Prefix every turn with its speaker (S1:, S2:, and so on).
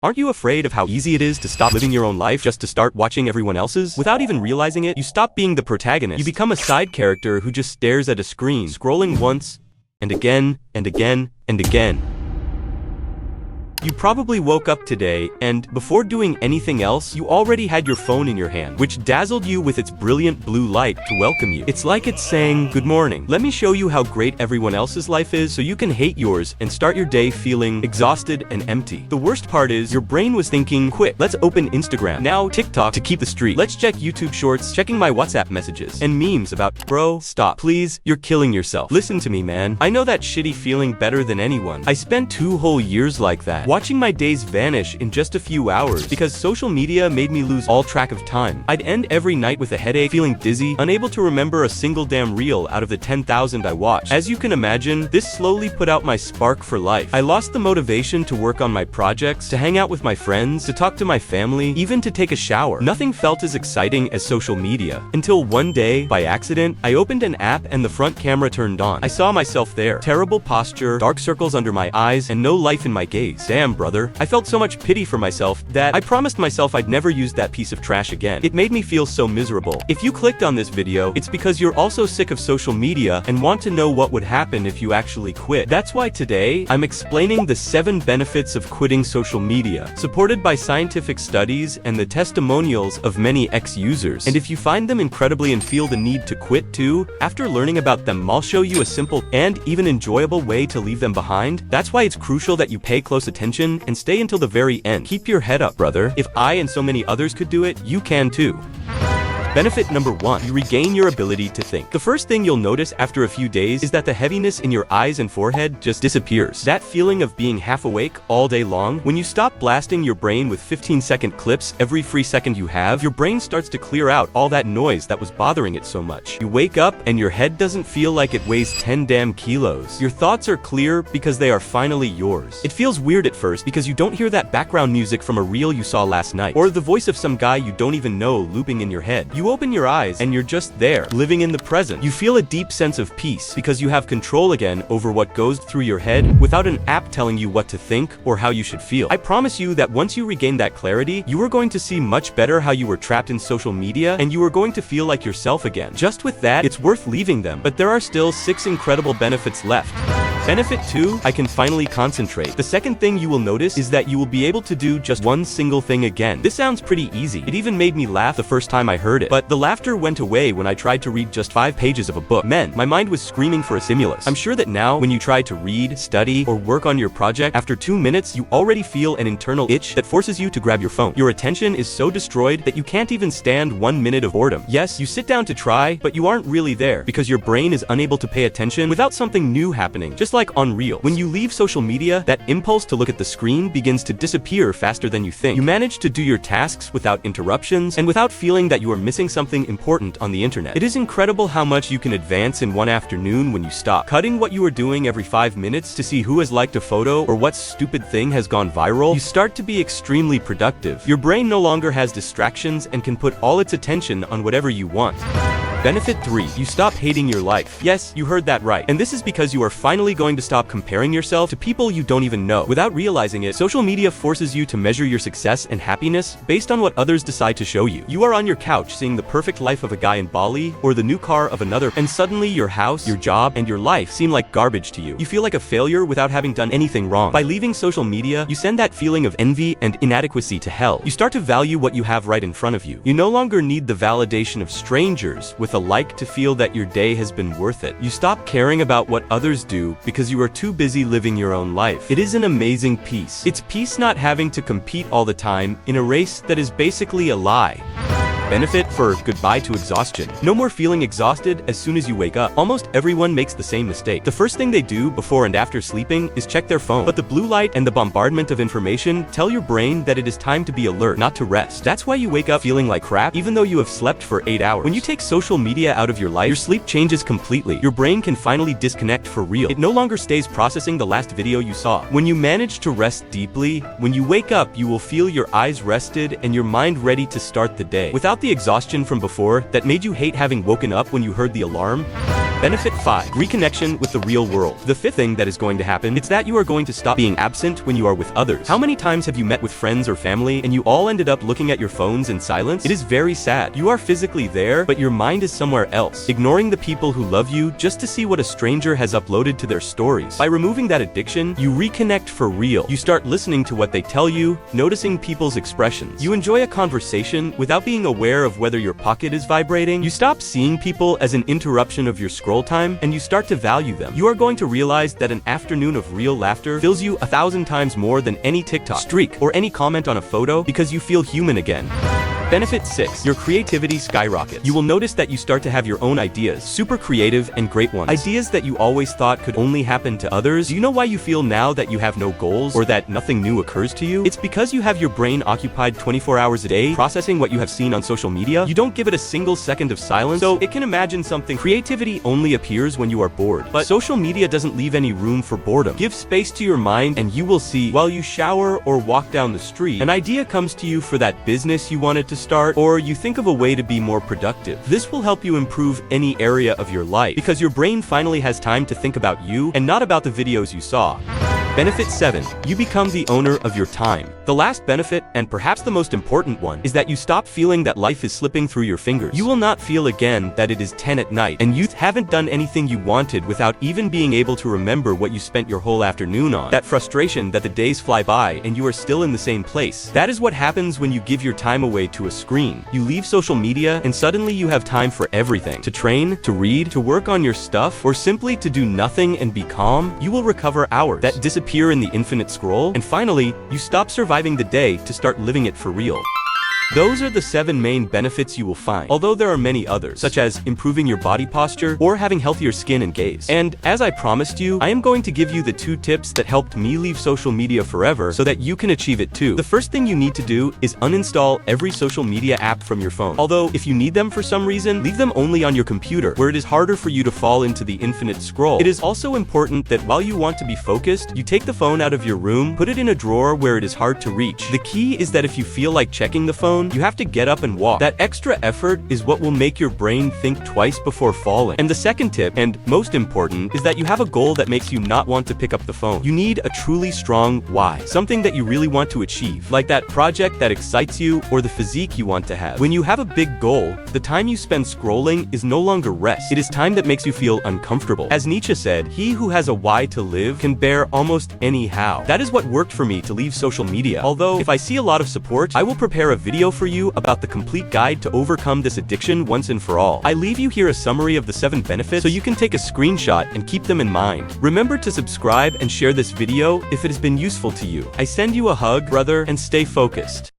S1: Aren't you afraid of how easy it is to stop living your own life just to start watching everyone else's? Without even realizing it, you stop being the protagonist. You become a side character who just stares at a screen, scrolling once, and again, and again, and again. You probably woke up today, and before doing anything else, you already had your phone in your hand, which dazzled you with its brilliant blue light to welcome you. It's like it's saying, "Good morning. Let me show you how great everyone else's life is so you can hate yours and start your day feeling exhausted and empty." The worst part is, your brain was thinking, "Quick, let's open Instagram. Now TikTok to keep the streak. Let's check YouTube Shorts, checking my WhatsApp messages, and memes about, bro, stop. Please, you're killing yourself. Listen to me, man. I know that shitty feeling better than anyone. I spent 2 whole years like that. Watching my days vanish in just a few hours because social media made me lose all track of time. I'd end every night with a headache, feeling dizzy, unable to remember a single damn reel out of the 10,000 I watched. As you can imagine, this slowly put out my spark for life. I lost the motivation to work on my projects, to hang out with my friends, to talk to my family, even to take a shower. Nothing felt as exciting as social media. Until one day, by accident, I opened an app and the front camera turned on. I saw myself there. Terrible posture, dark circles under my eyes, and no life in my gaze. Damn, brother. I felt so much pity for myself that I promised myself I'd never use that piece of trash again. It made me feel so miserable. If you clicked on this video, it's because you're also sick of social media and want to know what would happen if you actually quit. That's why today, I'm explaining the 7 benefits of quitting social media, supported by scientific studies and the testimonials of many ex-users. And if you find them incredibly and feel the need to quit too, after learning about them, I'll show you a simple and even enjoyable way to leave them behind. That's why it's crucial that you pay close attention and stay until the very end. Keep your head up, brother. If I and so many others could do it, you can too. Benefit number 1, you regain your ability to think. The first thing you'll notice after a few days is that the heaviness in your eyes and forehead just disappears. That feeling of being half awake all day long, when you stop blasting your brain with 15-second clips every free second you have, your brain starts to clear out all that noise that was bothering it so much. You wake up and your head doesn't feel like it weighs 10 damn kilos. Your thoughts are clear because they are finally yours. It feels weird at first because you don't hear that background music from a reel you saw last night, or the voice of some guy you don't even know looping in your head. You open your eyes and you're just there, living in the present. You feel a deep sense of peace because you have control again over what goes through your head without an app telling you what to think or how you should feel. I promise you that once you regain that clarity, you are going to see much better how you were trapped in social media and you are going to feel like yourself again. Just with that, it's worth leaving them. But there are still 6 incredible benefits left. Benefit 2, I can finally concentrate. The second thing you will notice is that you will be able to do just one single thing again. This sounds pretty easy. It even made me laugh the first time I heard it. But the laughter went away when I tried to read just 5 pages of a book. Man, my mind was screaming for a stimulus. I'm sure that now, when you try to read, study, or work on your project, after 2 minutes, you already feel an internal itch that forces you to grab your phone. Your attention is so destroyed that you can't even stand 1 minute of boredom. Yes, you sit down to try, but you aren't really there because your brain is unable to pay attention without something new happening. Just like on Reels. When you leave social media, that impulse to look at the screen begins to disappear faster than you think. You manage to do your tasks without interruptions and without feeling that you are missing something important on the internet. It is incredible how much you can advance in one afternoon when you stop. Cutting what you are doing every 5 minutes to see who has liked a photo or what stupid thing has gone viral, you start to be extremely productive. Your brain no longer has distractions and can put all its attention on whatever you want. Benefit 3, you stop hating your life. Yes, you heard that right. And this is because you are finally going to stop comparing yourself to people you don't even know. Without realizing it, social media forces you to measure your success and happiness based on what others decide to show you. You are on your couch seeing the perfect life of a guy in Bali or the new car of another, and suddenly your house, your job, and your life seem like garbage to you. You feel like a failure without having done anything wrong. By leaving social media, you send that feeling of envy and inadequacy to hell. You start to value what you have right in front of you. You no longer need the validation of strangers with a like to feel that your day has been worth it. You stop caring about what others do because you are too busy living your own life. It is an amazing peace. It's peace not having to compete all the time in a race that is basically a lie. Benefit for goodbye to exhaustion. No more feeling exhausted as soon as you wake up. Almost everyone makes the same mistake. The first thing they do before and after sleeping is check their phone. But the blue light and the bombardment of information tell your brain that it is time to be alert, not to rest. That's why you wake up feeling like crap, even though you have slept for 8 hours. When you take social media out of your life, your sleep changes completely. Your brain can finally disconnect for real. It no longer stays processing the last video you saw. When you manage to rest deeply, when you wake up, you will feel your eyes rested and your mind ready to start the day. Without the exhaustion from before that made you hate having woken up when you heard the alarm, Benefit 5. Reconnection with the real world. The fifth thing that is going to happen, it's that you are going to stop being absent when you are with others. How many times have you met with friends or family and you all ended up looking at your phones in silence? It is very sad. You are physically there, but your mind is somewhere else, ignoring the people who love you just to see what a stranger has uploaded to their stories. By removing that addiction, you reconnect for real. You start listening to what they tell you, noticing people's expressions. You enjoy a conversation without being aware of whether your pocket is vibrating. You stop seeing people as an interruption of your scroll time, and you start to value them. You are going to realize that an afternoon of real laughter fills you 1,000 times more than any TikTok streak or any comment on a photo, because you feel human again. Benefit 6. Your creativity skyrockets. You will notice that you start to have your own ideas, super creative and great ones. Ideas that you always thought could only happen to others. Do you know why you feel now that you have no goals or that nothing new occurs to you? It's because you have your brain occupied 24 hours a day processing what you have seen on social media. You don't give it a single second of silence, so it can imagine something. Creativity only appears when you are bored, but social media doesn't leave any room for boredom. Give space to your mind and you will see, while you shower or walk down the street, an idea comes to you for that business you wanted to start, or you think of a way to be more productive. This will help you improve any area of your life, because your brain finally has time to think about you and not about the videos you saw. Benefit 7. You become the owner of your time. The last benefit, and perhaps the most important one, is that you stop feeling that life is slipping through your fingers. You will not feel again that it is 10 at night and you haven't done anything you wanted without even being able to remember what you spent your whole afternoon on. That frustration that the days fly by and you are still in the same place. That is what happens when you give your time away to a screen. You leave social media and suddenly you have time for everything. To train, to read, to work on your stuff, or simply to do nothing and be calm. You will recover hours that disappear in the infinite scroll, and finally, you stop surviving the day to start living it for real. Those are the 7 main benefits you will find, although there are many others, such as improving your body posture or having healthier skin and gaze. And as I promised you, I am going to give you the 2 tips that helped me leave social media forever so that you can achieve it too. The first thing you need to do is uninstall every social media app from your phone. Although, if you need them for some reason, leave them only on your computer, where it is harder for you to fall into the infinite scroll. It is also important that while you want to be focused, you take the phone out of your room, put it in a drawer where it is hard to reach. The key is that if you feel like checking the phone, you have to get up and walk. That extra effort is what will make your brain think twice before falling. And the second tip, and most important, is that you have a goal that makes you not want to pick up the phone. You need a truly strong why, something that you really want to achieve, like that project that excites you or the physique you want to have. When you have a big goal, the time you spend scrolling is no longer rest. It is time that makes you feel uncomfortable. As Nietzsche said, he who has a why to live can bear almost any how. That is what worked for me to leave social media. Although, if I see a lot of support, I will prepare a video for you about the complete guide to overcome this addiction once and for all. I leave you here a summary of the 7 benefits so you can take a screenshot and keep them in mind. Remember to subscribe and share this video if it has been useful to you. I send you a hug, brother, and stay focused.